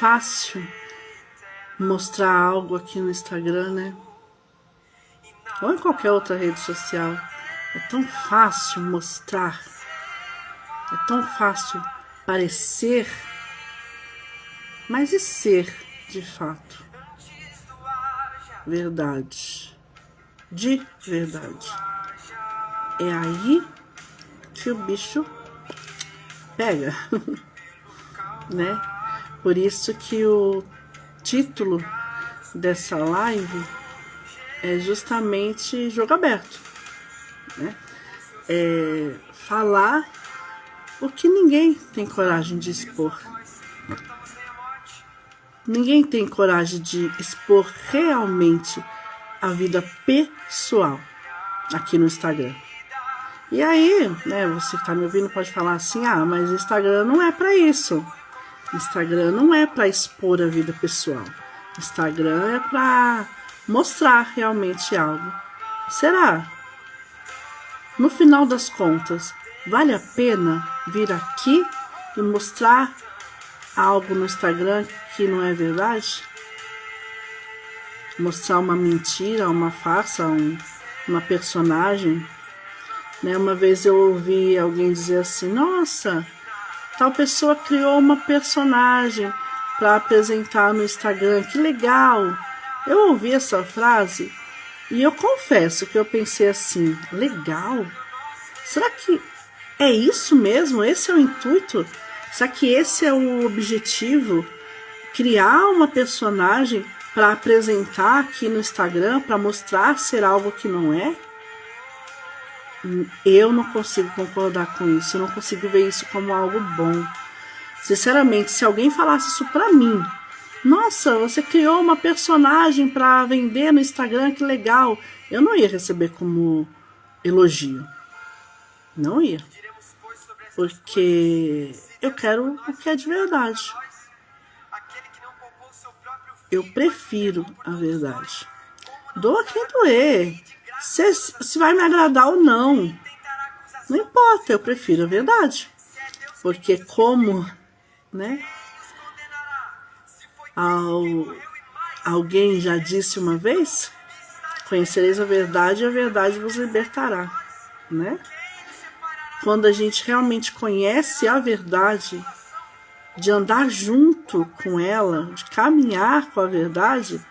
fácil mostrar algo aqui no Instagram, né? Ou em qualquer outra rede social. É tão fácil mostrar. É tão fácil parecer. Mas e ser, de fato? Verdade. De verdade. É aí que o bicho pega, né? Por isso que o título dessa live é justamente jogo aberto, né? É falar o que ninguém tem coragem de expor. Ninguém tem coragem de expor realmente a vida pessoal aqui no Instagram. E aí, né, você que tá me ouvindo pode falar assim, mas o Instagram não é para isso. Instagram não é para expor a vida pessoal. Instagram é para mostrar realmente algo. Será? No final das contas, vale a pena vir aqui e mostrar algo no Instagram que não é verdade? Mostrar uma mentira, uma farsa, uma personagem? Né? Uma vez eu ouvi alguém dizer assim, nossa, tal pessoa criou uma personagem para apresentar no Instagram, que legal. Eu ouvi essa frase e eu confesso que eu pensei assim, legal? Será que é isso mesmo? Esse é o intuito? Será que esse é o objetivo? Criar uma personagem para apresentar aqui no Instagram, para mostrar ser algo que não é? Eu não consigo concordar com isso, eu não consigo ver isso como algo bom. Sinceramente, se alguém falasse isso pra mim, nossa, você criou uma personagem pra vender no Instagram, que legal, eu não ia receber como elogio. Não ia. Porque eu quero o que é de verdade. Eu prefiro a verdade. Doa quem doer. Se vai me agradar ou não. Não importa, eu prefiro a verdade. Porque como, né? Alguém já disse uma vez, conhecereis a verdade e a verdade vos libertará, né? Quando a gente realmente conhece a verdade, de andar junto com ela, de caminhar com a verdade,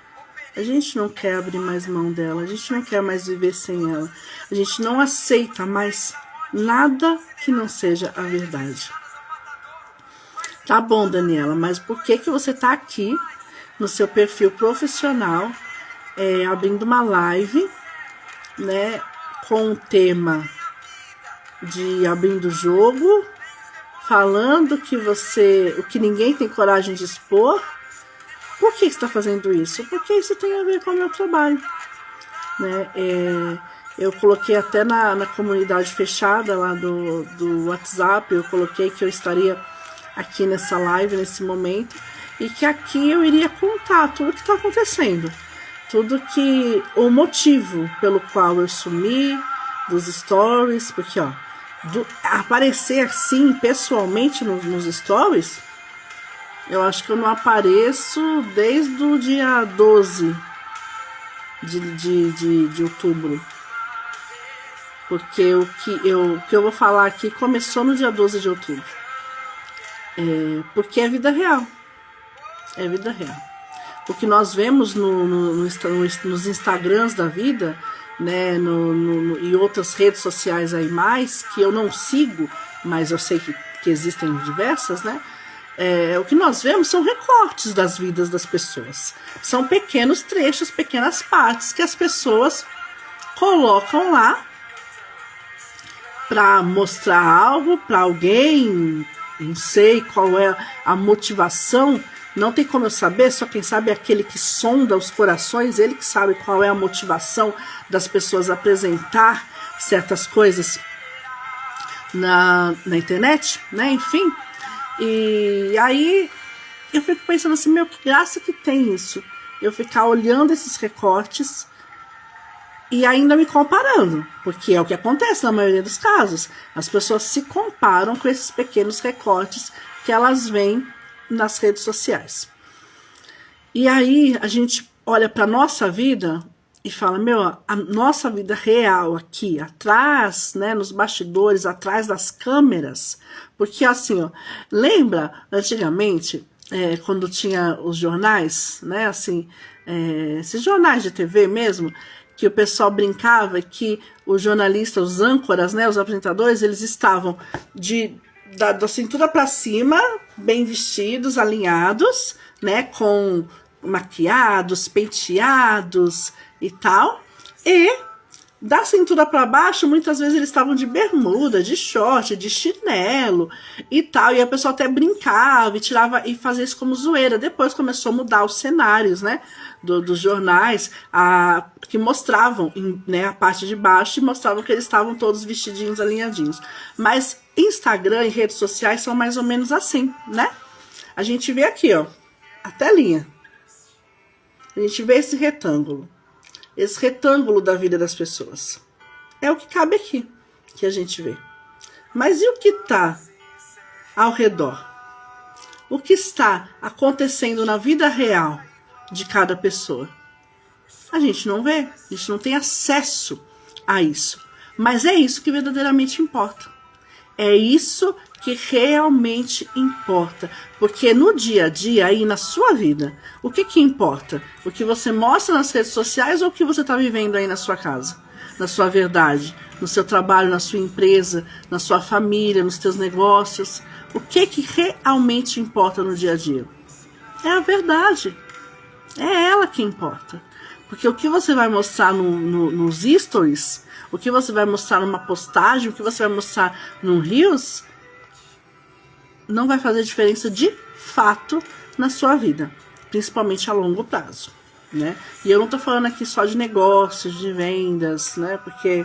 a gente não quer abrir mais mão dela, a gente não quer mais viver sem ela, a gente não aceita mais nada que não seja a verdade. Tá bom, Daniela, mas por que você tá aqui no seu perfil profissional, abrindo uma live, né, com o tema de abrindo o jogo, falando o que ninguém tem coragem de expor? Por que você está fazendo isso? Porque isso tem a ver com o meu trabalho, né? Eu coloquei até na comunidade fechada lá do WhatsApp, eu coloquei que eu estaria aqui nessa live, nesse momento, e que aqui eu iria contar tudo o que está acontecendo, o motivo pelo qual eu sumi dos stories, porque aparecer assim pessoalmente nos stories, eu acho que eu não apareço desde o dia 12 de outubro. Porque o que eu vou falar aqui começou no dia 12 de outubro. Porque é vida real. É vida real. O que nós vemos nos Instagrams da vida, né, e outras redes sociais aí mais, que eu não sigo, mas eu sei que existem diversas, né? O que nós vemos são recortes das vidas das pessoas. São pequenos trechos, pequenas partes que as pessoas colocam lá para mostrar algo para alguém. Não sei qual é a motivação, não tem como eu saber, só quem sabe é aquele que sonda os corações, ele que sabe qual é a motivação das pessoas apresentar certas coisas na internet, né? Enfim. E aí eu fico pensando assim, que graça que tem isso. Eu ficar olhando esses recortes e ainda me comparando, porque é o que acontece na maioria dos casos. As pessoas se comparam com esses pequenos recortes que elas veem nas redes sociais. E aí a gente olha para nossa vida e fala, meu, a nossa vida real aqui, atrás, né, nos bastidores, atrás das câmeras, porque assim, ó, lembra antigamente, quando tinha os jornais, né, assim, esses jornais de TV mesmo, que o pessoal brincava que os jornalistas, os âncoras, né, os apresentadores, eles estavam da cintura para cima, bem vestidos, alinhados, né, com maquiados, penteados e tal, e da cintura para baixo, muitas vezes eles estavam de bermuda, de short, de chinelo e tal, e a pessoa até brincava e tirava e fazia isso como zoeira. Depois começou a mudar os cenários, né, dos jornais, que mostravam, né, a parte de baixo, e mostravam que eles estavam todos vestidinhos, alinhadinhos. Mas Instagram e redes sociais são mais ou menos assim, né? A gente vê aqui, ó, a telinha. A gente vê esse retângulo da vida das pessoas. É o que cabe aqui, que a gente vê. Mas e o que está ao redor? O que está acontecendo na vida real de cada pessoa? A gente não vê, a gente não tem acesso a isso. Mas é isso que verdadeiramente importa. É isso que realmente importa. Porque no dia a dia, aí na sua vida, o que importa? O que você mostra nas redes sociais ou o que você está vivendo aí na sua casa? Na sua verdade, no seu trabalho, na sua empresa, na sua família, nos seus negócios? O que realmente importa no dia a dia? É a verdade. É ela que importa. Porque o que você vai mostrar nos stories, o que você vai mostrar numa postagem, o que você vai mostrar num Reels, não vai fazer diferença de fato na sua vida, principalmente a longo prazo, né? E eu não tô falando aqui só de negócios, de vendas, né? Porque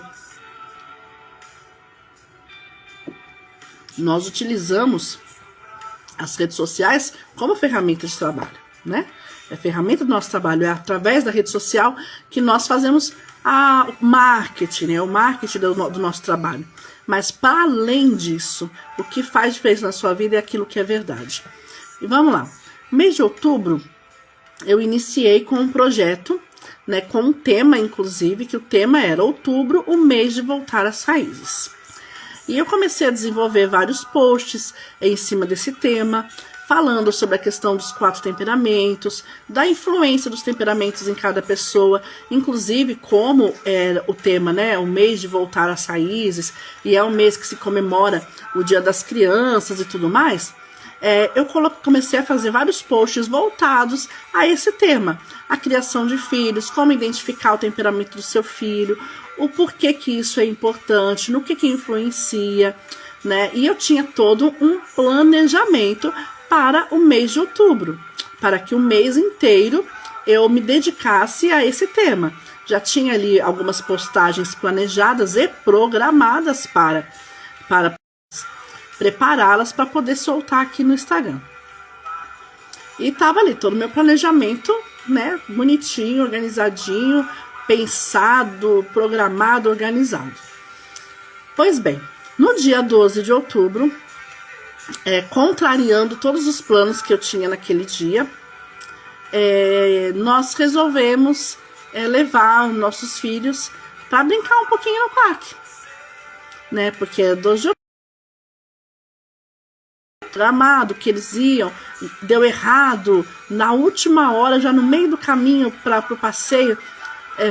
nós utilizamos as redes sociais como ferramenta de trabalho, né? É ferramenta do nosso trabalho, é através da rede social que nós fazemos o marketing, né? O marketing do nosso trabalho. Mas para além disso, o que faz diferença na sua vida é aquilo que é verdade. E vamos lá. Mês de outubro, eu iniciei com um projeto, né, com um tema, inclusive, que o tema era Outubro, o mês de voltar às raízes. E eu comecei a desenvolver vários posts em cima desse tema, falando sobre a questão dos 4 temperamentos, da influência dos temperamentos em cada pessoa, inclusive como é o tema, né, o mês de voltar às raízes, e é um mês que se comemora o Dia das Crianças e tudo mais. Eu comecei a fazer vários posts voltados a esse tema, a criação de filhos, como identificar o temperamento do seu filho, o porquê que isso é importante, no que influencia, né? E eu tinha todo um planejamento para o mês de outubro, para que o mês inteiro eu me dedicasse a esse tema. Já tinha ali algumas postagens planejadas e programadas para prepará-las para poder soltar aqui no Instagram. E tava ali todo o meu planejamento, né, bonitinho, organizadinho, pensado, programado, organizado. Pois bem, no dia 12 de outubro, contrariando todos os planos que eu tinha naquele dia, nós resolvemos levar nossos filhos para brincar um pouquinho no parque, né? Porque é 12 de programado que eles iam, deu errado na última hora, já no meio do caminho para o passeio,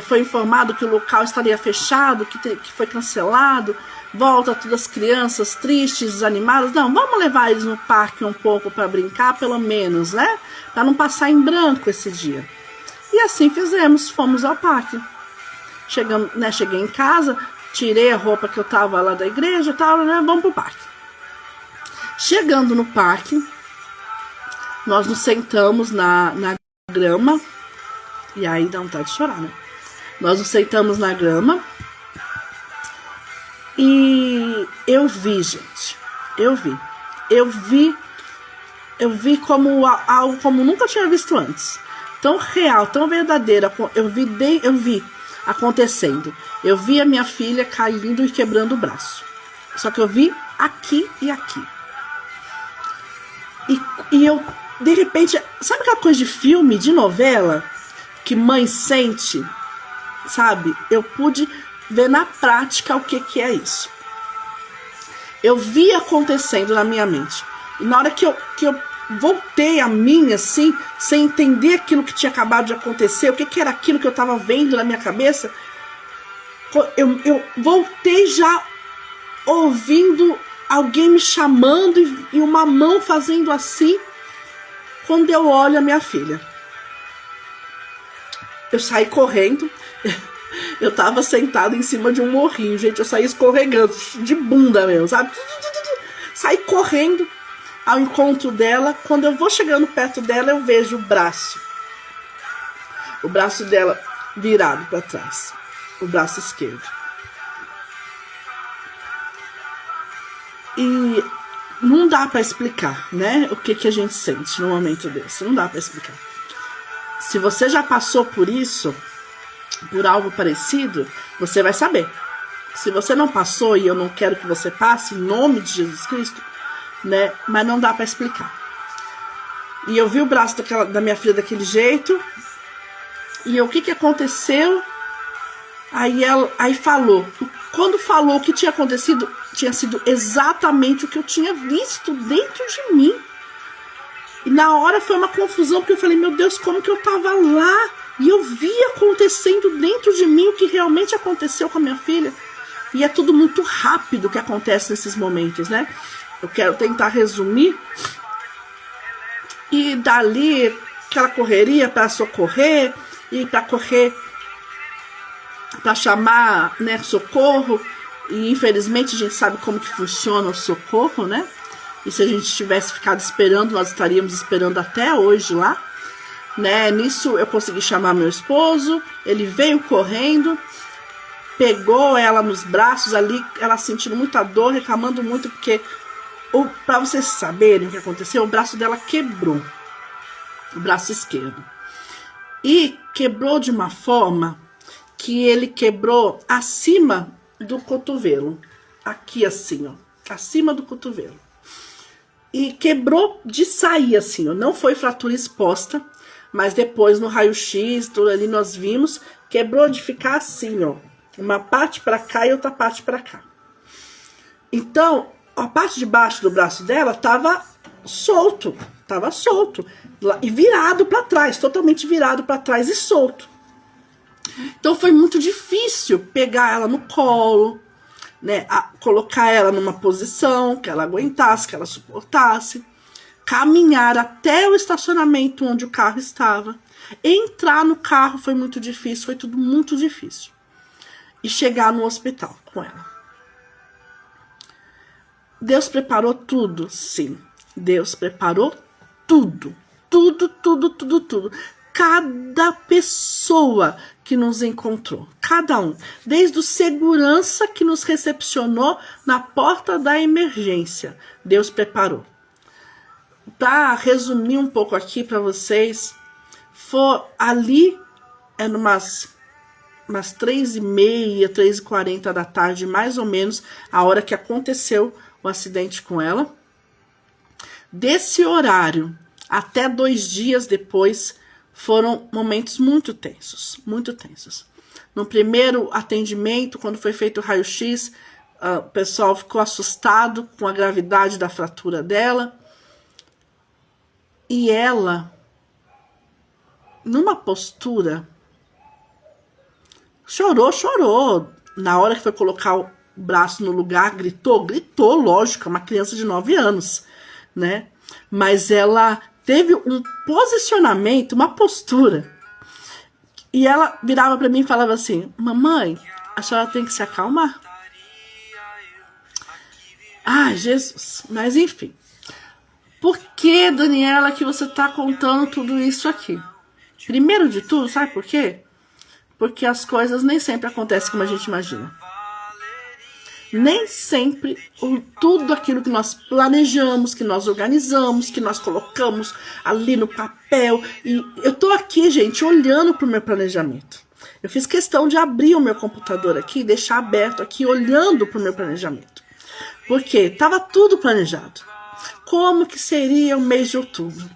foi informado que o local estaria fechado, que foi cancelado. Volta todas as crianças tristes, desanimadas. Não, vamos levar eles no parque um pouco para brincar, pelo menos, né? Para não passar em branco esse dia. E assim fizemos, fomos ao parque. Cheguei em casa, tirei a roupa que eu tava lá da igreja e tal, né? Vamos pro parque. Chegando no parque, nós nos sentamos na grama. E aí dá vontade de chorar, né? Nós nos sentamos na grama. E eu vi, gente. Eu vi como algo como nunca tinha visto antes. Tão real, tão verdadeira. Eu vi acontecendo. Eu vi a minha filha caindo e quebrando o braço. Só que eu vi aqui e aqui. E eu de repente, sabe aquela coisa de filme, de novela, que mãe sente, sabe? Eu pude ver na prática o que é isso. Eu vi acontecendo na minha mente. E na hora que eu voltei a mim, assim, sem entender aquilo que tinha acabado de acontecer, o que era aquilo que eu estava vendo na minha cabeça, eu voltei já ouvindo alguém me chamando e uma mão fazendo assim, quando eu olho a minha filha. Eu saí correndo, eu tava sentada em cima de um morrinho, gente, eu saí escorregando, de bunda mesmo, sabe? Saí correndo ao encontro dela. Quando eu vou chegando perto dela, eu vejo o braço dela virado para trás, o braço esquerdo. E não dá para explicar, né, o que a gente sente num momento desse, não dá para explicar. Se você já passou por isso, por algo parecido, você vai saber. Se você não passou, e eu não quero que você passe, em nome de Jesus Cristo, né, mas não dá para explicar. E eu vi o braço da minha filha daquele jeito, e o que aconteceu? Aí falou. Quando falou o que tinha acontecido, tinha sido exatamente o que eu tinha visto dentro de mim. E na hora foi uma confusão, porque eu falei, meu Deus, como que eu tava lá? E eu vi acontecendo dentro de mim o que realmente aconteceu com a minha filha. E é tudo muito rápido que acontece nesses momentos, né? Eu quero tentar resumir. E dali, aquela correria para socorrer, e para correr, para chamar, né, socorro. E infelizmente a gente sabe como que funciona o socorro, né? E se a gente tivesse ficado esperando, nós estaríamos esperando até hoje lá, né? Nisso eu consegui chamar meu esposo, ele veio correndo, pegou ela nos braços ali, ela sentindo muita dor, reclamando muito, porque, para vocês saberem o que aconteceu, o braço dela quebrou, o braço esquerdo. E quebrou de uma forma que ele quebrou acima do cotovelo, aqui assim, ó, acima do cotovelo. E quebrou de sair assim, ó, não foi fratura exposta, mas depois no raio-x, tudo ali nós vimos, quebrou de ficar assim, ó, uma parte para cá e outra parte para cá. Então, a parte de baixo do braço dela tava solto, e virado para trás, totalmente virado para trás e solto. Então foi muito difícil pegar ela no colo, né, colocar ela numa posição que ela aguentasse, que ela suportasse, caminhar até o estacionamento onde o carro estava, entrar no carro foi muito difícil, foi tudo muito difícil, e chegar no hospital com ela. Deus preparou tudo, sim, Deus preparou tudo. Cada pessoa que nos encontrou, cada um, desde o segurança que nos recepcionou na porta da emergência, Deus preparou. Para resumir um pouco aqui para vocês, ali era umas 3h30, 3h40 da tarde, mais ou menos, a hora que aconteceu o acidente com ela. Desse horário até 2 dias depois, foram momentos muito tensos, muito tensos. No primeiro atendimento, quando foi feito o raio-x, o pessoal ficou assustado com a gravidade da fratura dela. E ela, numa postura, chorou. Na hora que foi colocar o braço no lugar, gritou, lógico, é uma criança de 9 anos, né? Mas ela teve um posicionamento, uma postura. E ela virava para mim e falava assim, mamãe, a senhora tem que se acalmar. Ai, Jesus. Mas enfim. Por que, Daniela, que você está contando tudo isso aqui? Primeiro de tudo, sabe por quê? Porque as coisas nem sempre acontecem como a gente imagina. Nem sempre tudo aquilo que nós planejamos, que nós organizamos, que nós colocamos ali no papel. E eu tô aqui, gente, olhando para o meu planejamento. Eu fiz questão de abrir o meu computador aqui, deixar aberto aqui, olhando para o meu planejamento. Porque estava tudo planejado. como que seria o mês de outubro.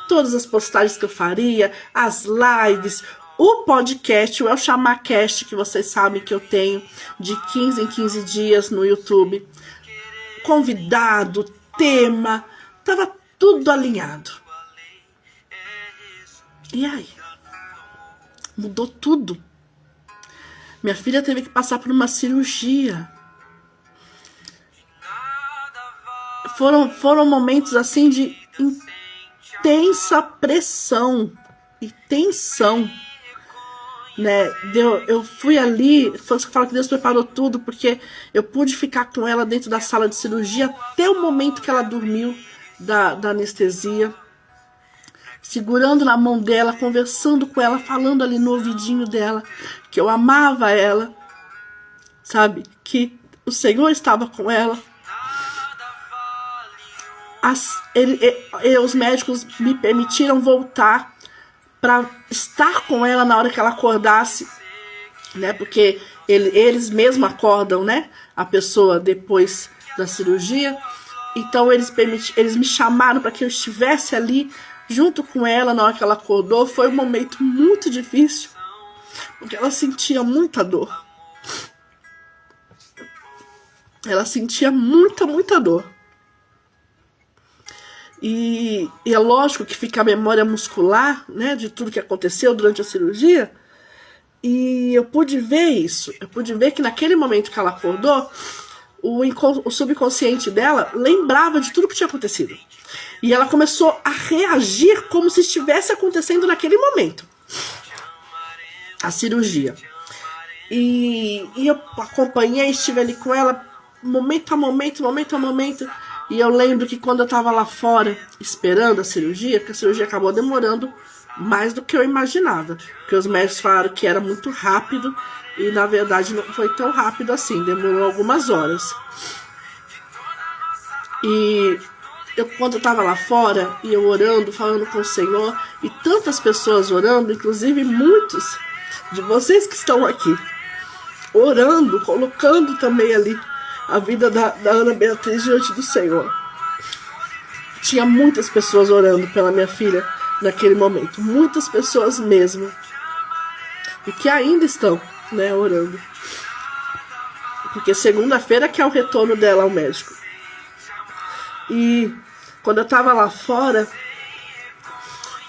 Todas as postagens que eu faria, as lives, o podcast, o El ChamaCast, que vocês sabem que eu tenho de 15 em 15 dias no YouTube. Convidado, tema, tava tudo alinhado. E aí? Mudou tudo. Minha filha teve que passar por uma cirurgia. Foram momentos assim de intensa pressão e tensão, né? Eu fui ali, falo que Deus preparou tudo, porque eu pude ficar com ela dentro da sala de cirurgia até o momento que ela dormiu da anestesia, segurando na mão dela, conversando com ela, falando ali no ouvidinho dela que eu amava ela, sabe? Que o Senhor estava com ela. Os médicos me permitiram voltar para estar com ela na hora que ela acordasse, né? Porque eles mesmos acordam, né? A pessoa depois da cirurgia. Então eles me chamaram para que eu estivesse ali junto com ela na hora que ela acordou. Foi um momento muito difícil, porque ela sentia muita dor. Ela sentia muita dor. E é lógico que fica a memória muscular, né, de tudo que aconteceu durante a cirurgia. E eu pude ver isso. Eu pude ver que naquele momento que ela acordou, o subconsciente dela lembrava de tudo que tinha acontecido. E ela começou a reagir como se estivesse acontecendo naquele momento. A cirurgia. E eu acompanhei, estive ali com ela, momento a momento. E eu lembro que quando eu estava lá fora esperando a cirurgia, porque a cirurgia acabou demorando mais do que eu imaginava, porque os médicos falaram que era muito rápido e na verdade não foi tão rápido assim, demorou algumas horas. E quando eu estava lá fora e eu orando, falando com o Senhor, e tantas pessoas orando, inclusive muitos de vocês que estão aqui, orando, colocando também ali a vida da Ana Beatriz diante do Senhor. Tinha muitas pessoas orando pela minha filha naquele momento. Muitas pessoas mesmo. E que ainda estão, né, orando. Porque segunda-feira que é o retorno dela ao médico. E quando eu estava lá fora,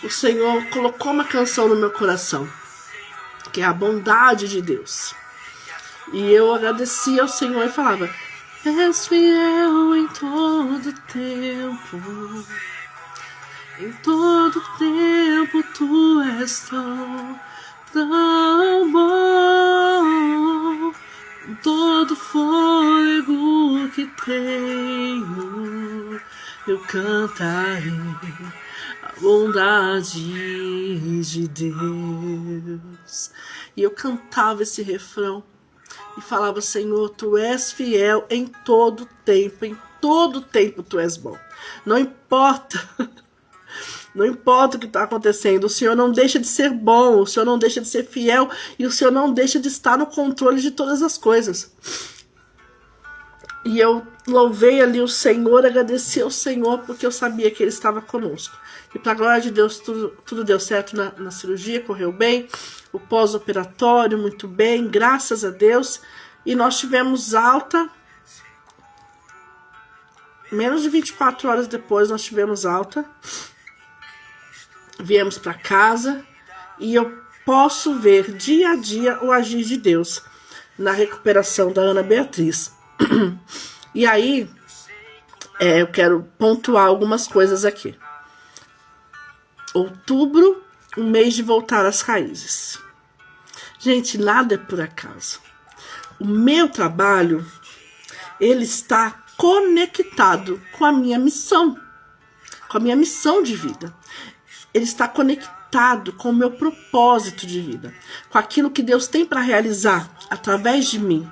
o Senhor colocou uma canção no meu coração, que é a bondade de Deus. E eu agradecia ao Senhor e falava: és fiel em todo tempo, em todo tempo tu és tão bom, com todo fôlego que tenho, eu cantarei a bondade de Deus. E eu cantava esse refrão e falava: Senhor, tu és fiel em todo tempo tu és bom. Não importa, não importa o que está acontecendo, o Senhor não deixa de ser bom, o Senhor não deixa de ser fiel e o Senhor não deixa de estar no controle de todas as coisas. E eu louvei ali o Senhor, agradeci ao Senhor, porque eu sabia que Ele estava conosco. E para a glória de Deus, tudo deu certo na cirurgia, correu bem. O pós-operatório, muito bem, graças a Deus. E nós tivemos alta. Menos de 24 horas depois, nós tivemos alta. Viemos para casa. E eu posso ver dia a dia o agir de Deus na recuperação da Ana Beatriz. E aí, eu quero pontuar algumas coisas aqui. Outubro, um mês de voltar às raízes. Gente, nada é por acaso. O meu trabalho, ele está conectado com a minha missão de vida. Ele está conectado com o meu propósito de vida, com aquilo que Deus tem para realizar através de mim.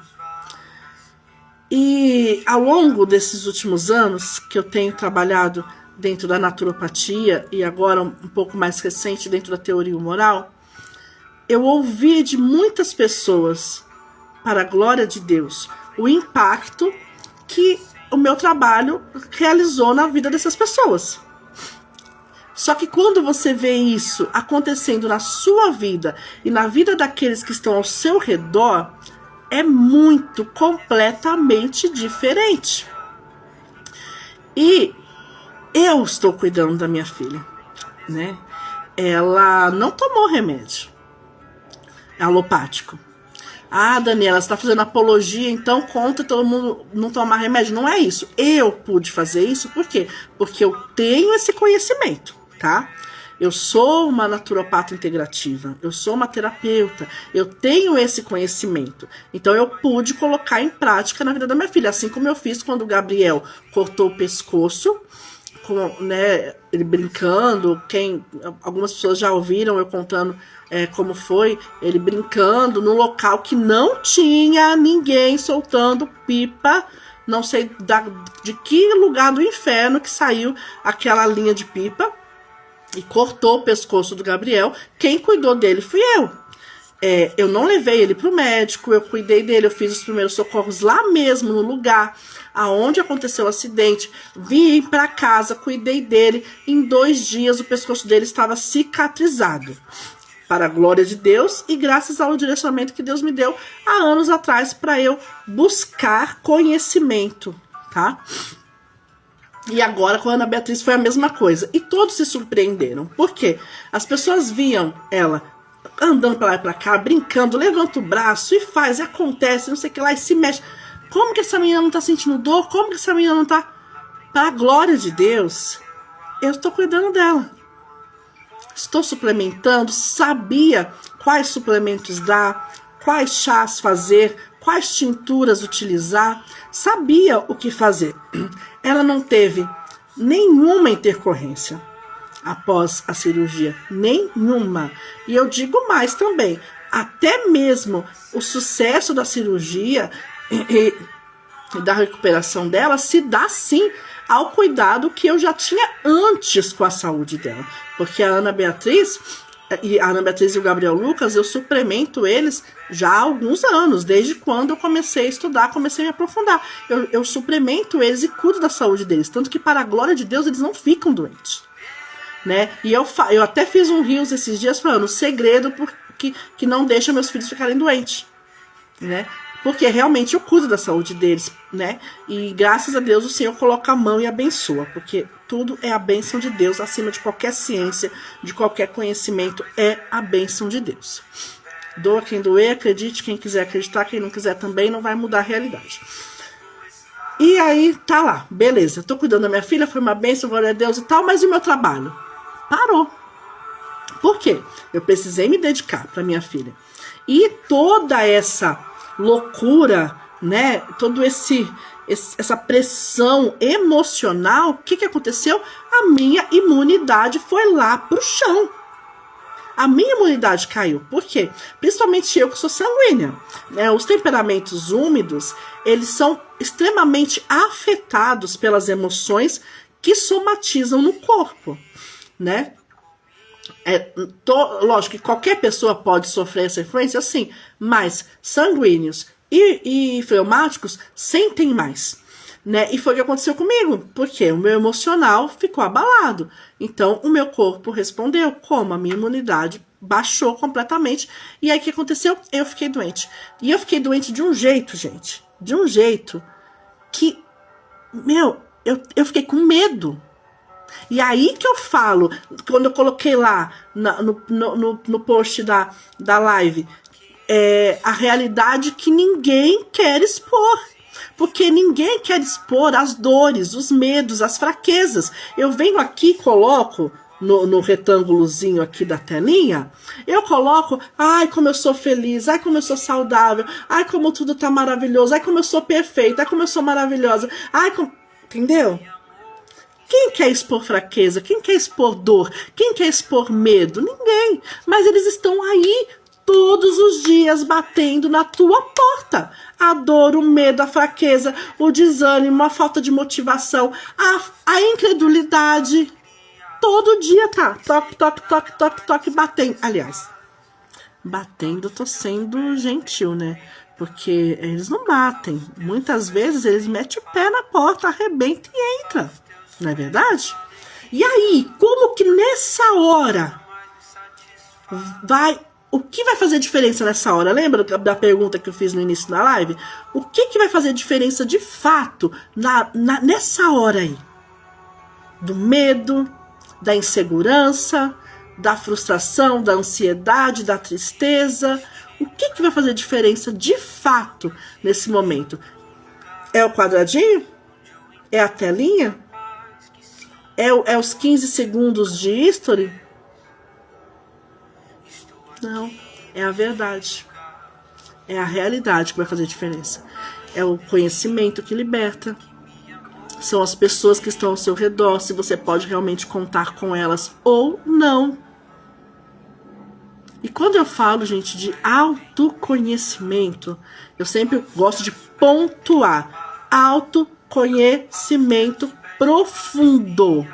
E ao longo desses últimos anos que eu tenho trabalhado dentro da naturopatia e agora um pouco mais recente dentro da teoria humoral, eu ouvi de muitas pessoas, para a glória de Deus, o impacto que o meu trabalho realizou na vida dessas pessoas. Só que quando você vê isso acontecendo na sua vida e na vida daqueles que estão ao seu redor, é muito, completamente diferente. E eu estou cuidando da minha filha, né? Ela não tomou remédio alopático. Ah, Daniela, você está fazendo apologia, então conta todo mundo não tomar remédio. Não é isso. Eu pude fazer isso, por quê? Porque eu tenho esse conhecimento, tá? Eu sou uma naturopata integrativa, eu sou uma terapeuta, eu tenho esse conhecimento. Então eu pude colocar em prática na vida da minha filha, assim como eu fiz quando o Gabriel cortou o pescoço, né, ele brincando, algumas pessoas já ouviram eu contando como foi, ele brincando num local que não tinha ninguém soltando pipa, não sei de que lugar do inferno que saiu aquela linha de pipa e cortou o pescoço do Gabriel. Quem cuidou dele fui eu. Eu não levei ele para o médico, eu cuidei dele, eu fiz os primeiros socorros lá mesmo, no lugar aonde aconteceu o acidente, vim para casa, cuidei dele, em 2 dias o pescoço dele estava cicatrizado, para a glória de Deus e graças ao direcionamento que Deus me deu há anos atrás para eu buscar conhecimento, tá? E agora com a Ana Beatriz foi a mesma coisa, e todos se surpreenderam, por quê? As pessoas viam ela andando pra lá e pra cá, brincando, levanta o braço e faz, e acontece, não sei o que lá, e se mexe. Como que essa menina não tá sentindo dor? Como que essa menina não tá... Para a glória de Deus, eu estou cuidando dela. Estou suplementando, sabia quais suplementos dar, quais chás fazer, quais tinturas utilizar, sabia o que fazer. Ela não teve nenhuma intercorrência após a cirurgia, nenhuma. E eu digo mais também, até mesmo o sucesso da cirurgia e da recuperação dela se dá sim ao cuidado que eu já tinha antes com a saúde dela, porque a Ana Beatriz e o Gabriel Lucas, eu suplemento eles já há alguns anos, desde quando eu comecei a estudar, comecei a me aprofundar. Eu suplemento eles e cuido da saúde deles, tanto que para a glória de Deus eles não ficam doentes. Né? E eu até fiz um reels esses dias falando o segredo que não deixa meus filhos ficarem doentes, né? Porque realmente eu cuido da saúde deles, né? E graças a Deus o Senhor coloca a mão e abençoa, porque tudo é a bênção de Deus, acima de qualquer ciência, de qualquer conhecimento, é a bênção de Deus. Doa quem doer, acredite quem quiser acreditar, quem não quiser também, não vai mudar a realidade. E aí, tá lá, beleza, tô cuidando da minha filha, foi uma bênção, glória a Deus e tal, mas e o meu trabalho? Parou. Por quê? Eu precisei me dedicar para minha filha. E toda essa loucura, né? Todo essa pressão emocional, o que aconteceu? A minha imunidade foi lá pro chão. A minha imunidade caiu. Por quê? Principalmente eu que sou sanguínea, né? Os temperamentos úmidos, eles são extremamente afetados pelas emoções que somatizam no corpo, né? Lógico que qualquer pessoa pode sofrer essa influência, sim, mas sanguíneos e fleumáticos sentem mais, né? E foi o que aconteceu comigo, porque o meu emocional ficou abalado, então o meu corpo respondeu, como a minha imunidade baixou completamente, e aí o que aconteceu? Eu fiquei doente, e eu fiquei doente de um jeito, gente, de um jeito que, eu fiquei com medo. E aí que eu falo, quando eu coloquei lá no post da live, a realidade que ninguém quer expor. Porque ninguém quer expor as dores, os medos, as fraquezas. Eu venho aqui e coloco no retângulozinho aqui da telinha, eu coloco, ai como eu sou feliz, ai como eu sou saudável, ai como tudo tá maravilhoso, ai como eu sou perfeita, ai como eu sou maravilhosa, ai como... Entendeu? Quem quer expor fraqueza? Quem quer expor dor? Quem quer expor medo? Ninguém. Mas eles estão aí todos os dias batendo na tua porta. A dor, o medo, a fraqueza, o desânimo, a falta de motivação, a incredulidade. Todo dia tá. Toque, toque, toque, toque, toque, batendo. Aliás, batendo, tô sendo gentil, né? Porque eles não batem. Muitas vezes eles metem o pé na porta, arrebenta e entra. Não é verdade? E aí, como que nessa hora o que vai fazer diferença nessa hora? Lembra da pergunta que eu fiz no início da live? O que vai fazer diferença de fato nessa hora aí? Do medo, da insegurança, da frustração, da ansiedade, da tristeza. O que vai fazer diferença de fato nesse momento? É o quadradinho? É a telinha? É os 15 segundos de history? Não, é a verdade. É a realidade que vai fazer diferença. É o conhecimento que liberta. São as pessoas que estão ao seu redor, se você pode realmente contar com elas ou não. E quando eu falo, gente, de autoconhecimento, eu sempre gosto de pontuar. Autoconhecimento profundo.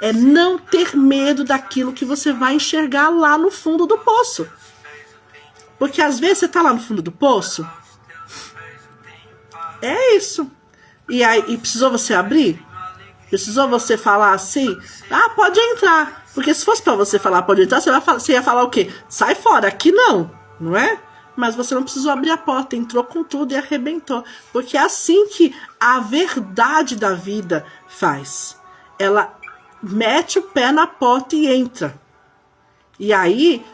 É não ter medo daquilo que você vai enxergar lá no fundo do poço. Porque às vezes você tá lá no fundo do poço. É isso. E precisou você abrir? Precisou você falar assim? Ah, pode entrar. Porque se fosse pra você falar pode entrar, você ia falar o quê? Sai fora, aqui não é? Mas você não precisou abrir a porta, entrou com tudo e arrebentou. Porque é assim que a verdade da vida faz. Ela mete o pé na porta e entra. E aí,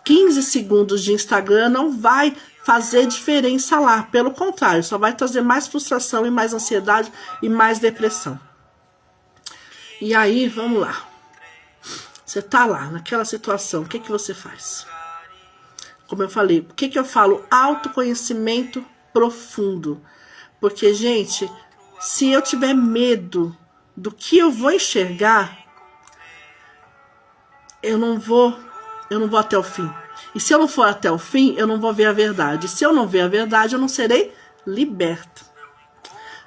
15 segundos de Instagram não vai fazer diferença lá. Pelo contrário, só vai trazer mais frustração e mais ansiedade e mais depressão. E aí, vamos lá. Você tá lá, naquela situação, o que você faz? Como eu falei, por que eu falo autoconhecimento profundo? Porque, gente, se eu tiver medo do que eu vou enxergar, eu não vou até o fim. E se eu não for até o fim, eu não vou ver a verdade. E se eu não ver a verdade, eu não serei liberta.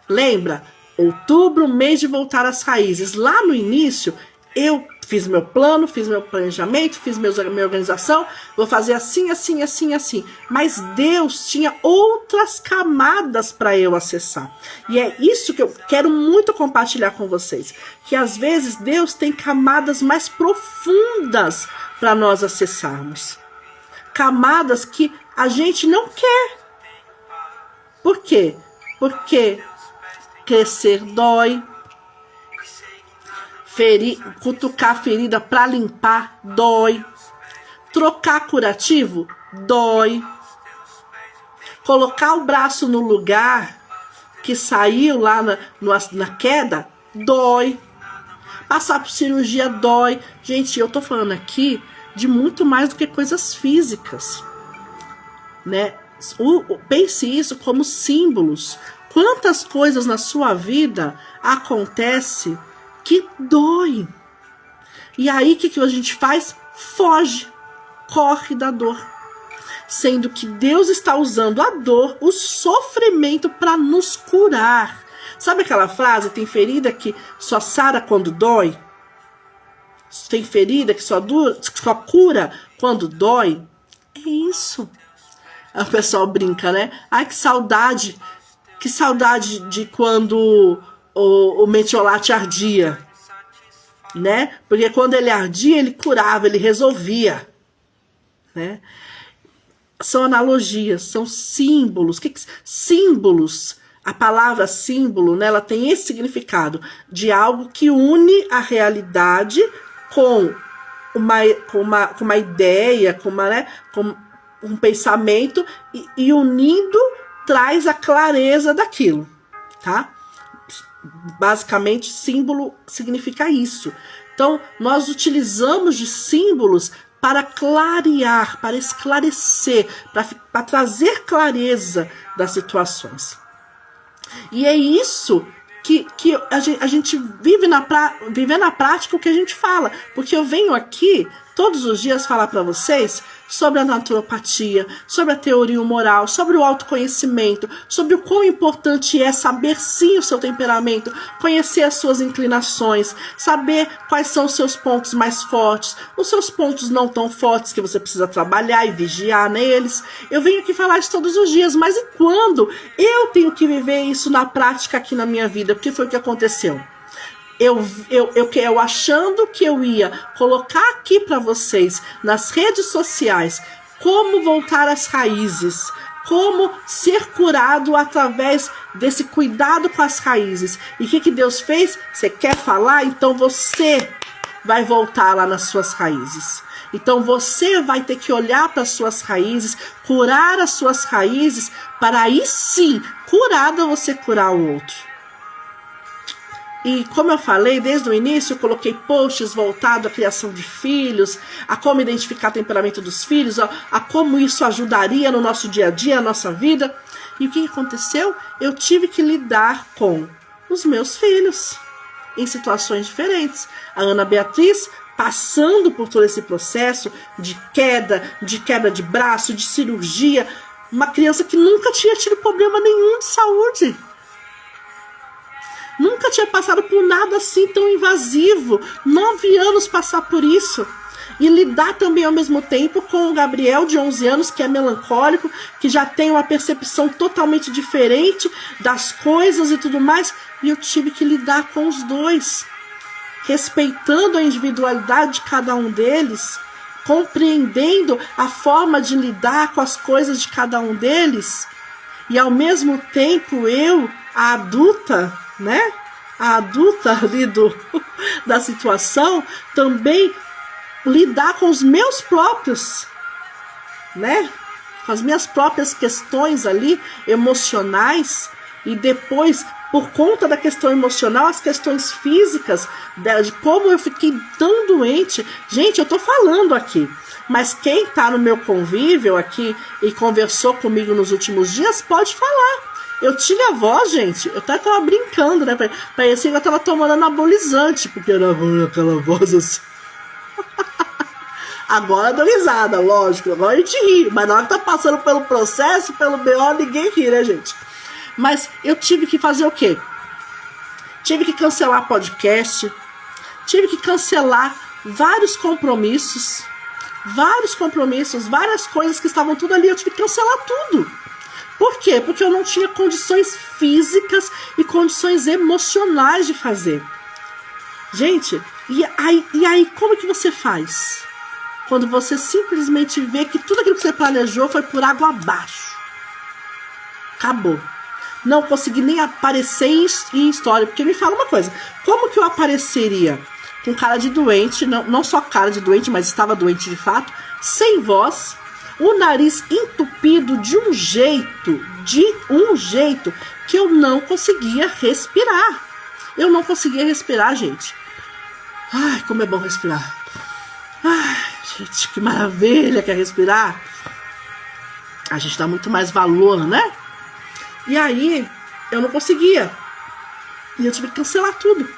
Lembra? Outubro, mês de voltar às raízes. Lá no início, eu fiz meu plano, fiz meu planejamento, fiz minha organização, vou fazer assim, assim, assim, assim. Mas Deus tinha outras camadas para eu acessar. E é isso que eu quero muito compartilhar com vocês. Que às vezes Deus tem camadas mais profundas para nós acessarmos. Camadas que a gente não quer. Por quê? Porque crescer dói. Cutucar a ferida para limpar dói. Trocar curativo dói. Colocar o braço no lugar que saiu lá na queda dói. Passar por cirurgia dói. Gente, eu tô falando aqui de muito mais do que coisas físicas, né? Pense isso como símbolos. Quantas coisas na sua vida acontecem que dói. E aí o que a gente faz? Foge, corre da dor. Sendo que Deus está usando a dor, o sofrimento para nos curar. Sabe aquela frase, tem ferida que só sara quando dói? Tem ferida que só cura quando dói? É isso. O pessoal brinca, né? Ai, que saudade de quando o metiolate ardia, né? Porque quando ele ardia, ele curava, ele resolvia, né? São analogias, são símbolos. Símbolos, a palavra símbolo, né, ela tem esse significado de algo que une a realidade com uma ideia, com um pensamento e unindo traz a clareza daquilo, tá? Basicamente, símbolo significa isso. Então, nós utilizamos de símbolos para clarear, para esclarecer, para trazer clareza das situações. E é isso que a gente vive na prática o que a gente fala. Porque eu venho aqui, todos os dias falar para vocês sobre a naturopatia, sobre a teoria humoral, sobre o autoconhecimento, sobre o quão importante é saber sim o seu temperamento, conhecer as suas inclinações, saber quais são os seus pontos mais fortes, os seus pontos não tão fortes que você precisa trabalhar e vigiar neles. Eu venho aqui falar isso todos os dias, mas e quando eu tenho que viver isso na prática aqui na minha vida? Porque foi o que aconteceu. Eu achando que eu ia colocar aqui para vocês nas redes sociais como voltar às raízes, como ser curado através desse cuidado com as raízes. E o que Deus fez? Você quer falar? Então você vai voltar lá nas suas raízes. Então você vai ter que olhar para as suas raízes, curar as suas raízes, para aí sim, curada, você curar o outro. E como eu falei, desde o início eu coloquei posts voltados à criação de filhos, a como identificar o temperamento dos filhos, a como isso ajudaria no nosso dia a dia, na nossa vida. E o que aconteceu? Eu tive que lidar com os meus filhos em situações diferentes. A Ana Beatriz passando por todo esse processo de queda de braço, de cirurgia, uma criança que nunca tinha tido problema nenhum de saúde. Nunca tinha passado por nada assim tão invasivo. 9 anos passar por isso. E lidar também ao mesmo tempo com o Gabriel de 11 anos, que é melancólico, que já tem uma percepção totalmente diferente das coisas e tudo mais. E eu tive que lidar com os dois, respeitando a individualidade de cada um deles, compreendendo a forma de lidar com as coisas de cada um deles. E ao mesmo tempo eu, a adulta, né? A adulta ali da situação, também lidar com os meus próprios, né? Com as minhas próprias questões ali, emocionais, e depois, por conta da questão emocional, as questões físicas, de como eu fiquei tão doente. Gente, eu tô falando aqui, mas quem tá no meu convívio aqui e conversou comigo nos últimos dias, pode falar. Eu tinha voz, gente, eu até tava brincando, né? Parecia que eu tava tomando anabolizante, porque era aquela voz assim. Agora eu dou risada, lógico, agora a gente ri, mas na hora que tá passando pelo processo, pelo BO, ninguém ri, né, gente? Mas eu tive que fazer o quê? Tive que cancelar podcast, tive que cancelar vários compromissos, várias coisas que estavam tudo ali, eu tive que cancelar tudo. Por quê? Porque eu não tinha condições físicas e condições emocionais de fazer. Gente, e aí como que você faz? Quando você simplesmente vê que tudo aquilo que você planejou foi por água abaixo. Acabou. Não consegui nem aparecer em história. Porque me fala uma coisa. Como que eu apareceria com cara de doente, não só cara de doente, mas estava doente de fato, sem voz, o nariz entupido de um jeito que eu não conseguia respirar. Eu não conseguia respirar, gente. Ai, como é bom respirar. Ai, gente, que maravilha que é respirar. A gente dá muito mais valor, né? E aí, eu não conseguia. E eu tive que cancelar tudo.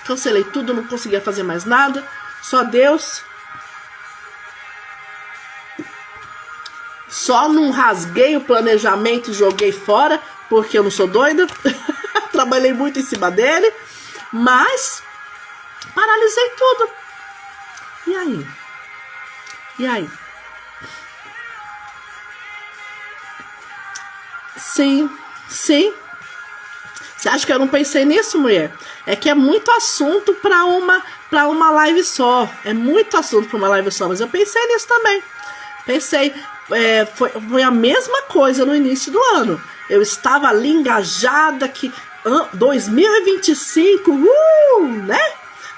Cancelei tudo, não conseguia fazer mais nada. Só Deus. Só não rasguei o planejamento e joguei fora, porque eu não sou doida. Trabalhei muito em cima dele. Mas paralisei tudo. E aí? E aí? Sim. Você acha que eu não pensei nisso, mulher? É que é muito assunto para uma live só. É muito assunto para uma live só. Mas eu pensei nisso também. Pensei. Foi a mesma coisa no início do ano. Eu estava ali engajada que 2025, né?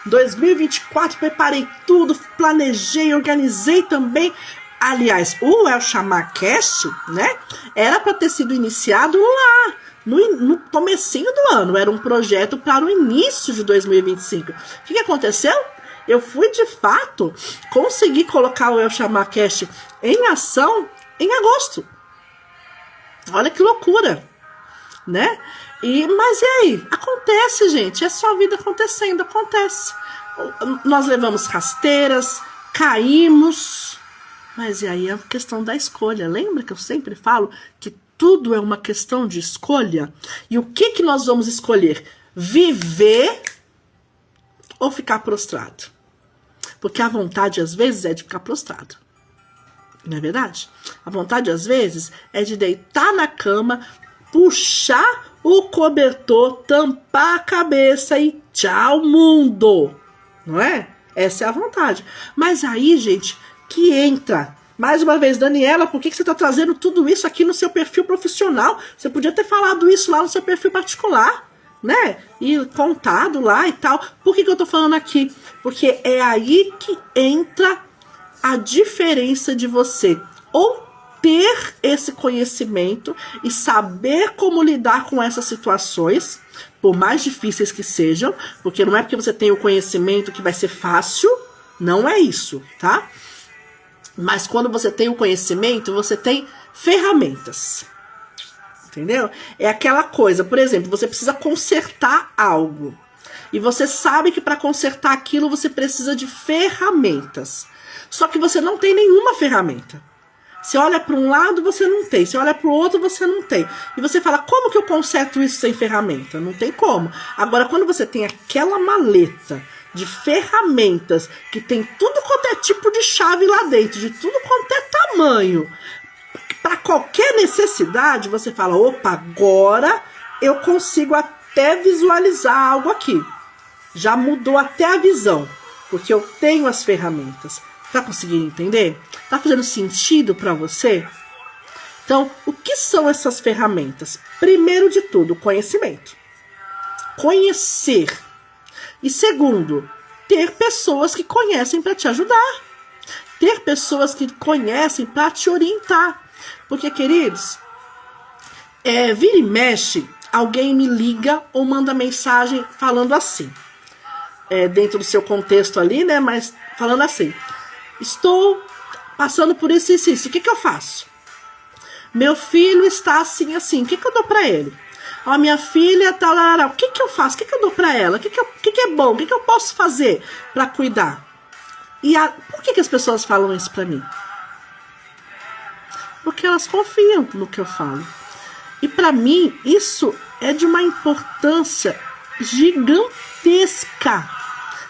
2024, preparei tudo, planejei, organizei também. Aliás, o El Chamar Cast, né? Era para ter sido iniciado lá, no comecinho do ano. Era um projeto para o início de 2025. O que aconteceu? Eu fui, de fato, conseguir colocar o El Chamar Cast em ação em agosto. Olha que loucura, né? Mas e aí? Acontece, gente. É só a vida acontecendo, acontece. Nós levamos rasteiras, caímos. Mas e aí é a questão da escolha. Lembra que eu sempre falo que tudo é uma questão de escolha? E o que nós vamos escolher? Viver ou ficar prostrado? Porque a vontade, às vezes, é de ficar prostrado. Não é verdade? A vontade, às vezes, é de deitar na cama, puxar o cobertor, tampar a cabeça e tchau, mundo. Não é? Essa é a vontade. Mas aí, gente, que entra. Mais uma vez, Daniela, por que você está trazendo tudo isso aqui no seu perfil profissional? Você podia ter falado isso lá no seu perfil particular, né? E contado lá e tal. Por que eu tô falando aqui? Porque é aí que entra a diferença de você ou ter esse conhecimento e saber como lidar com essas situações, por mais difíceis que sejam, porque não é porque você tem o conhecimento que vai ser fácil, não é isso, tá? Mas quando você tem o conhecimento, você tem ferramentas. Entendeu? É aquela coisa, por exemplo, você precisa consertar algo. E você sabe que para consertar aquilo você precisa de ferramentas. Só que você não tem nenhuma ferramenta. Você olha para um lado, você não tem. Você olha para o outro, você não tem. E você fala, como que eu conserto isso sem ferramenta? Não tem como. Agora, quando você tem aquela maleta de ferramentas que tem tudo quanto é tipo de chave lá dentro, de tudo quanto é tamanho, para qualquer necessidade, você fala, opa, agora eu consigo até visualizar algo aqui. Já mudou até a visão, porque eu tenho as ferramentas. Tá conseguindo entender? Tá fazendo sentido para você? Então, o que são essas ferramentas? Primeiro de tudo, conhecimento. Conhecer. E segundo, ter pessoas que conhecem para te ajudar. Ter pessoas que conhecem para te orientar. Porque, queridos, vira e mexe, alguém me liga ou manda mensagem falando assim. Dentro do seu contexto ali, né? Mas falando assim. Estou passando por isso e isso. O que eu faço? Meu filho está assim, assim. O que eu dou para ele? A minha filha tá lá. O que eu faço? O que eu dou para ela? O que é bom? O que eu posso fazer para cuidar? Por que as pessoas falam isso para mim? Porque elas confiam no que eu falo. E para mim, isso é de uma importância gigantesca.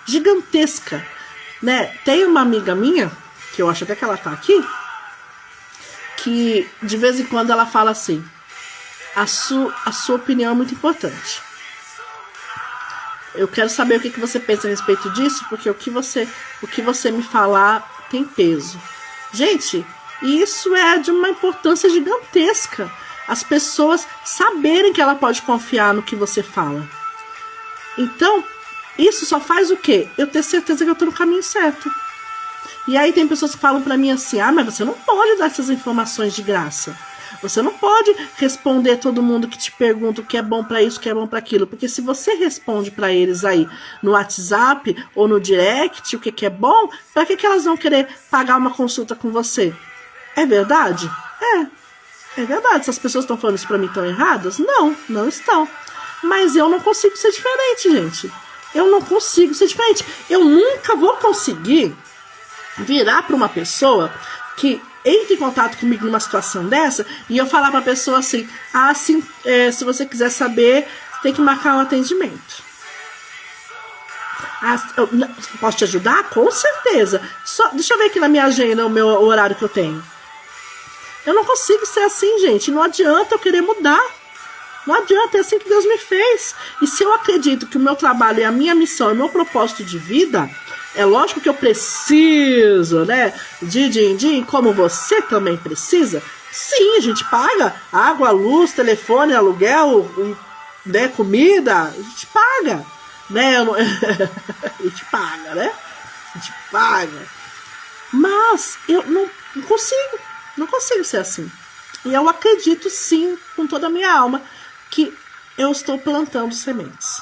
Gigantesca. Né? Tem uma amiga minha, que eu acho até que ela tá aqui, que de vez em quando ela fala assim, a sua opinião é muito importante. Eu quero saber o que você pensa a respeito disso, porque o que você me falar tem peso. Gente, isso é de uma importância gigantesca. As pessoas saberem que ela pode confiar no que você fala. Então, isso só faz o quê? Eu ter certeza que eu tô no caminho certo. E aí tem pessoas que falam pra mim assim, mas você não pode dar essas informações de graça. Você não pode responder todo mundo que te pergunta o que é bom pra isso, o que é bom pra aquilo. Porque se você responde pra eles aí no WhatsApp ou no direct o que é bom, pra que elas vão querer pagar uma consulta com você? É verdade? É verdade. Essas pessoas estão falando isso pra mim tão erradas? Não estão. Mas eu não consigo ser diferente, gente. Eu não consigo ser diferente. Eu nunca vou conseguir virar para uma pessoa que entre em contato comigo numa situação dessa e eu falar para a pessoa assim, se você quiser saber, tem que marcar um atendimento. Posso te ajudar? Com certeza. Deixa eu ver aqui na minha agenda o horário que eu tenho. Eu não consigo ser assim, gente. Não adianta eu querer mudar. Não adianta, é assim que Deus me fez. E se eu acredito que o meu trabalho é a minha missão, é o meu propósito de vida, é lógico que eu preciso, né, de din-din, como você também precisa. Sim, a gente paga água, luz, telefone, aluguel, né, comida, a gente paga, né, a gente paga, né, a gente paga. Mas eu não consigo ser assim. E eu acredito sim, com toda a minha alma, que eu estou plantando sementes.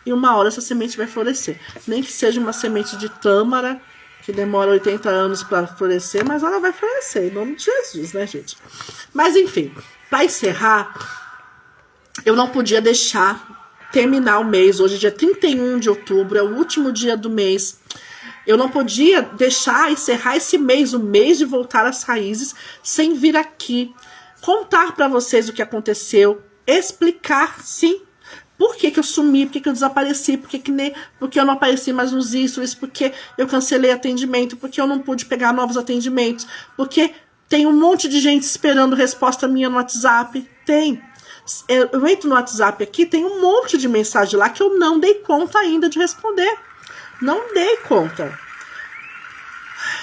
E uma hora essa semente vai florescer. Nem que seja uma semente de tâmara, que demora 80 anos para florescer, mas ela vai florescer, em nome de Jesus, né, gente? Mas, enfim, para encerrar, eu não podia deixar terminar o mês. Hoje, dia 31 de outubro, é o último dia do mês. Eu não podia deixar encerrar esse mês, o mês de voltar às raízes, sem vir aqui, contar para vocês o que aconteceu, explicar, sim, por que eu sumi, por que eu desapareci, porque eu não apareci mais nos stories, porque eu cancelei atendimento, porque eu não pude pegar novos atendimentos, porque tem um monte de gente esperando resposta minha no WhatsApp. Tem. Eu entro no WhatsApp aqui, tem um monte de mensagem lá que eu não dei conta ainda de responder. Não dei conta.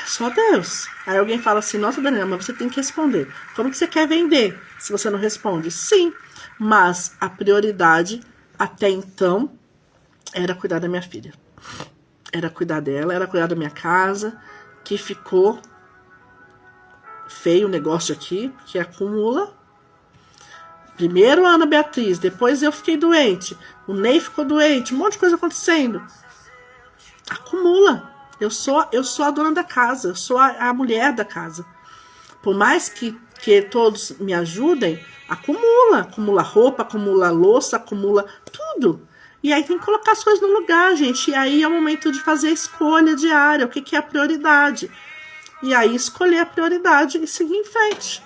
Só Deus. Aí alguém fala assim, nossa, Daniela, mas você tem que responder. Como que você quer vender se você não responde? Sim, mas a prioridade até então era cuidar da minha filha. Era cuidar dela, era cuidar da minha casa, que ficou feio o negócio aqui, que acumula. Primeiro a Ana Beatriz, depois eu fiquei doente, o Ney ficou doente, um monte de coisa acontecendo. Acumula. Eu sou a dona da casa, eu sou a mulher da casa. Por mais que todos me ajudem, acumula roupa, acumula louça, acumula tudo. E aí tem que colocar as coisas no lugar, gente. E aí é o momento de fazer a escolha diária, o que é a prioridade. E aí escolher a prioridade e seguir em frente.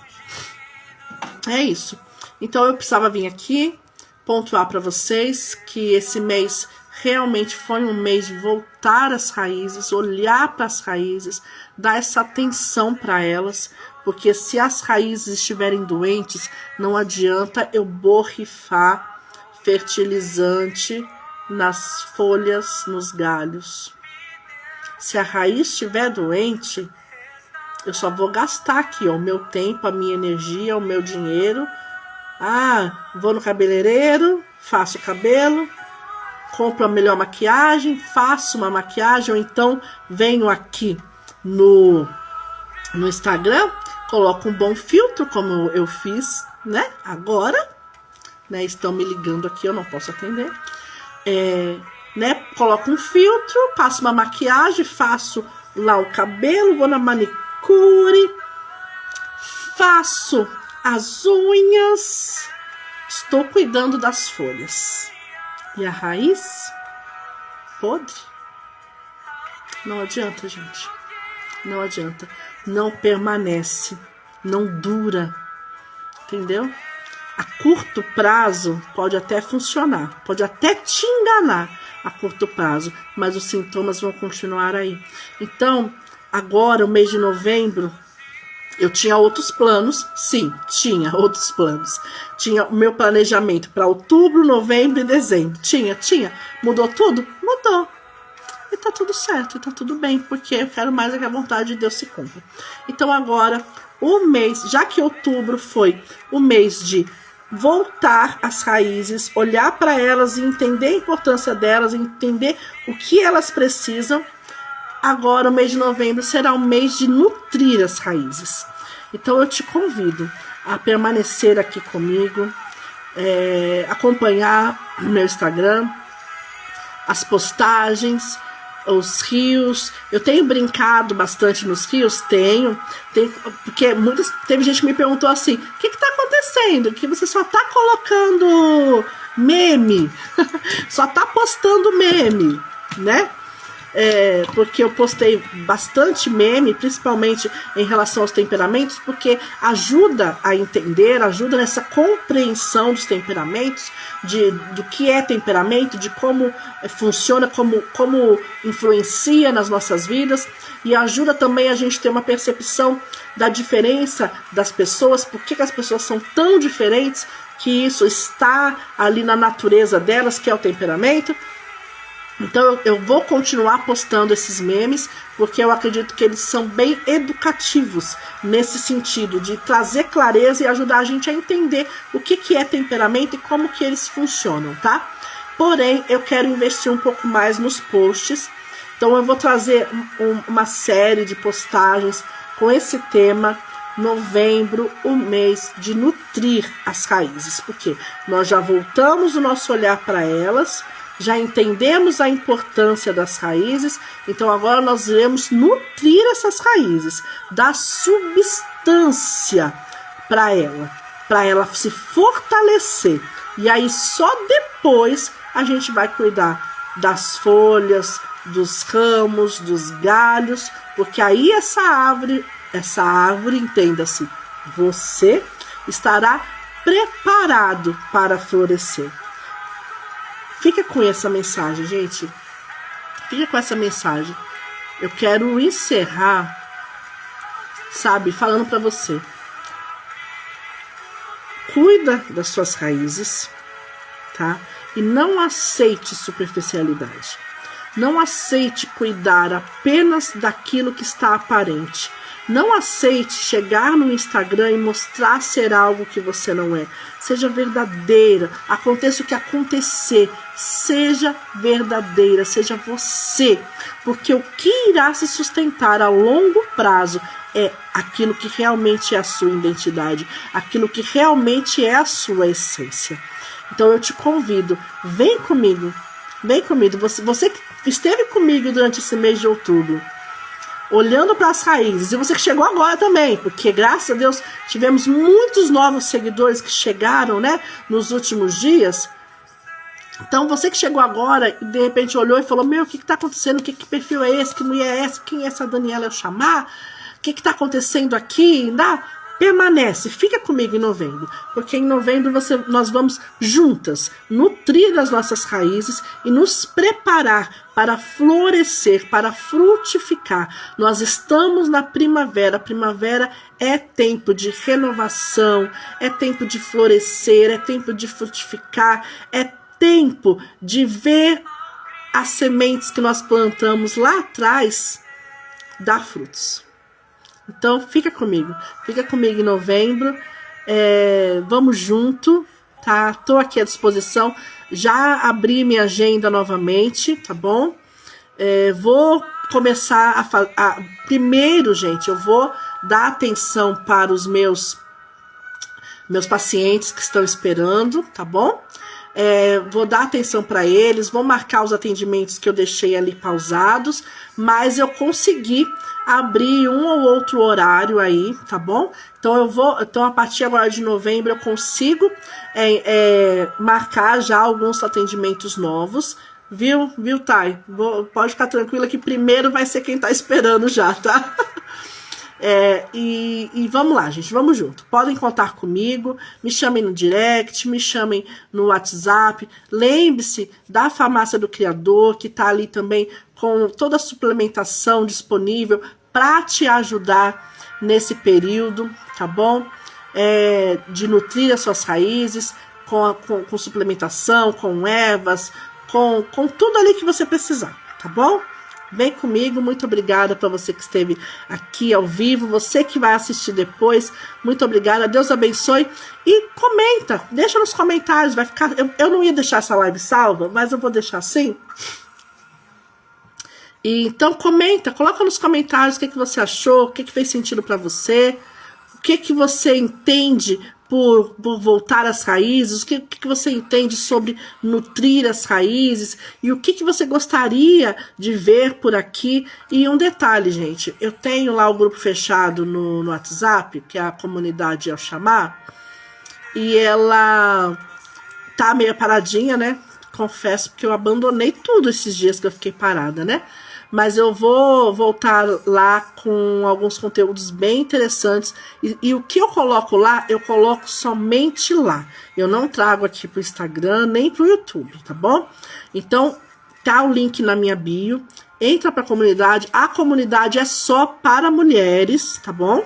É isso. Então eu precisava vir aqui pontuar para vocês que esse mês realmente foi um mês de voltar às raízes, olhar para as raízes, dar essa atenção para elas, porque se as raízes estiverem doentes, não adianta eu borrifar fertilizante nas folhas, nos galhos. Se a raiz estiver doente, eu só vou gastar aqui, ó, o meu tempo, a minha energia, o meu dinheiro. Vou no cabeleireiro, faço o cabelo, compro a melhor maquiagem, faço uma maquiagem, ou então venho aqui no Instagram, coloco um bom filtro, como eu fiz, né? Agora, né? Estão me ligando aqui, eu não posso atender. Né? Coloco um filtro, passo uma maquiagem, faço lá o cabelo, vou na manicure, faço as unhas, estou cuidando das folhas. E a raiz podre. Não adianta, gente. Não adianta. Não permanece. Não dura. Entendeu? A curto prazo pode até funcionar. Pode até te enganar a curto prazo. Mas os sintomas vão continuar aí. Então, agora, o mês de novembro, eu tinha outros planos, sim, tinha outros planos. Tinha o meu planejamento para outubro, novembro e dezembro. Tinha. Mudou tudo? Mudou. E tá tudo certo, tá tudo bem, porque eu quero mais é que a vontade de Deus se cumpra. Então agora, o mês, já que outubro foi o mês de voltar às raízes, olhar para elas e entender a importância delas, entender o que elas precisam, agora o mês de novembro será o mês de nutrir as raízes. Então eu te convido a permanecer aqui comigo, acompanhar o meu Instagram, as postagens, os rios. Eu tenho brincado bastante nos rios? Tenho, porque teve gente que me perguntou assim, o que está acontecendo? Que você só está colocando meme, só está postando meme, né? Porque eu postei bastante meme, principalmente em relação aos temperamentos, porque ajuda a entender, ajuda nessa compreensão dos temperamentos, do que é temperamento, de como funciona, como influencia nas nossas vidas, e ajuda também a gente ter uma percepção da diferença das pessoas, por que as pessoas são tão diferentes, que isso está ali na natureza delas, que é o temperamento. Então eu vou continuar postando esses memes, porque eu acredito que eles são bem educativos nesse sentido, de trazer clareza e ajudar a gente a entender o que é temperamento e como que eles funcionam, tá? Porém, eu quero investir um pouco mais nos posts, então eu vou trazer uma série de postagens com esse tema. Novembro, o mês de nutrir as raízes, porque nós já voltamos o nosso olhar para elas, já entendemos a importância das raízes, então agora nós iremos nutrir essas raízes, dar substância para ela se fortalecer. E aí só depois a gente vai cuidar das folhas, dos ramos, dos galhos, porque aí essa árvore, entenda-se, você estará preparado para florescer. Fica com essa mensagem, gente. Fica com essa mensagem. Eu quero encerrar, sabe, falando para você. Cuida das suas raízes, tá? E não aceite superficialidade. Não aceite cuidar apenas daquilo que está aparente. Não aceite chegar no Instagram e mostrar ser algo que você não é. Seja verdadeira. Aconteça o que acontecer. Seja verdadeira. Seja você. Porque o que irá se sustentar a longo prazo é aquilo que realmente é a sua identidade. Aquilo que realmente é a sua essência. Então eu te convido. Vem comigo. Vem comigo. Você que esteve comigo durante esse mês de outubro, olhando para as raízes, e você que chegou agora também, porque graças a Deus tivemos muitos novos seguidores que chegaram, né, nos últimos dias. Então você que chegou agora e de repente olhou e falou: meu, o que está acontecendo? Que perfil é esse? Que mulher é essa? Quem é essa Daniela Elchamar? O que está acontecendo aqui? Permanece, fica comigo em novembro, porque em novembro nós vamos juntas nutrir as nossas raízes e nos preparar para florescer, para frutificar. Nós estamos na primavera. A primavera é tempo de renovação, é tempo de florescer, é tempo de frutificar, é tempo de ver as sementes que nós plantamos lá atrás dar frutos. Então fica comigo em novembro, vamos junto, tá? Tô aqui à disposição, já abri minha agenda novamente, tá bom? Vou começar primeiro, gente, eu vou dar atenção para os meus pacientes que estão esperando, tá bom? Vou dar atenção para eles, vou marcar os atendimentos que eu deixei ali pausados, mas eu consegui abrir um ou outro horário aí, tá bom? Então a partir agora de novembro eu consigo marcar já alguns atendimentos novos, viu, Thay? Pode ficar tranquila que primeiro vai ser quem tá esperando já, tá? E vamos lá, gente, vamos junto. Podem contar comigo, me chamem no direct, me chamem no WhatsApp. Lembre-se da Farmácia do Criador, que tá ali também com toda a suplementação disponível para te ajudar nesse período, tá bom? De nutrir as suas raízes com suplementação, com ervas, com tudo ali que você precisar, tá bom? Vem comigo, muito obrigada para você que esteve aqui ao vivo, você que vai assistir depois, muito obrigada, Deus abençoe, e comenta, deixa nos comentários, vai ficar, eu não ia deixar essa live salva, mas eu vou deixar assim. E então comenta, coloca nos comentários o que você achou, o que fez sentido para você, o que você entende por voltar às raízes, o que você entende sobre nutrir as raízes e o que você gostaria de ver por aqui. E um detalhe, gente, eu tenho lá o grupo fechado no WhatsApp, que é a comunidade Elchamar, e ela tá meio paradinha, né? Confesso, porque eu abandonei tudo esses dias que eu fiquei parada, né? Mas eu vou voltar lá com alguns conteúdos bem interessantes. E o que eu coloco lá, eu coloco somente lá. Eu não trago aqui pro Instagram, nem pro YouTube, tá bom? Então, tá o link na minha bio. Entra pra comunidade. A comunidade é só para mulheres, tá bom?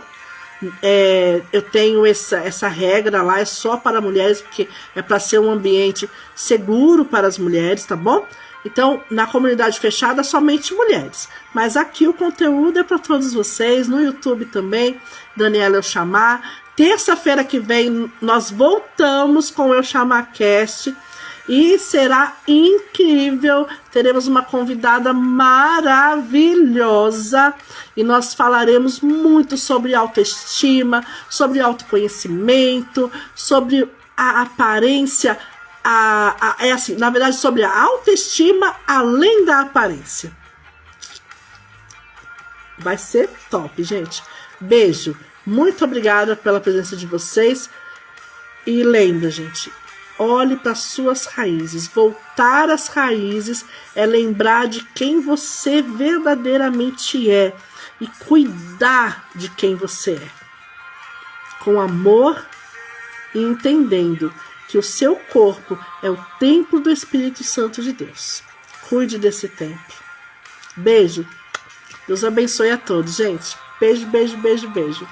Eu tenho essa regra lá, é só para mulheres, porque é para ser um ambiente seguro para as mulheres, tá bom? Então, na comunidade fechada, somente mulheres. Mas aqui o conteúdo é para todos vocês, no YouTube também, Daniela Elchamar. Terça-feira que vem, nós voltamos com o ElchamarCast e será incrível. Teremos uma convidada maravilhosa e nós falaremos muito sobre autoestima, sobre autoconhecimento, sobre a aparência, assim, na verdade, sobre a autoestima além da aparência. Vai ser top, gente. Beijo. Muito obrigada pela presença de vocês. E lembra, gente, olhe para suas raízes. Voltar às raízes é lembrar de quem você verdadeiramente é e cuidar de quem você é, com amor e entendendo que o seu corpo é o templo do Espírito Santo de Deus. Cuide desse templo. Beijo. Deus abençoe a todos, gente. Beijo, beijo, beijo, beijo.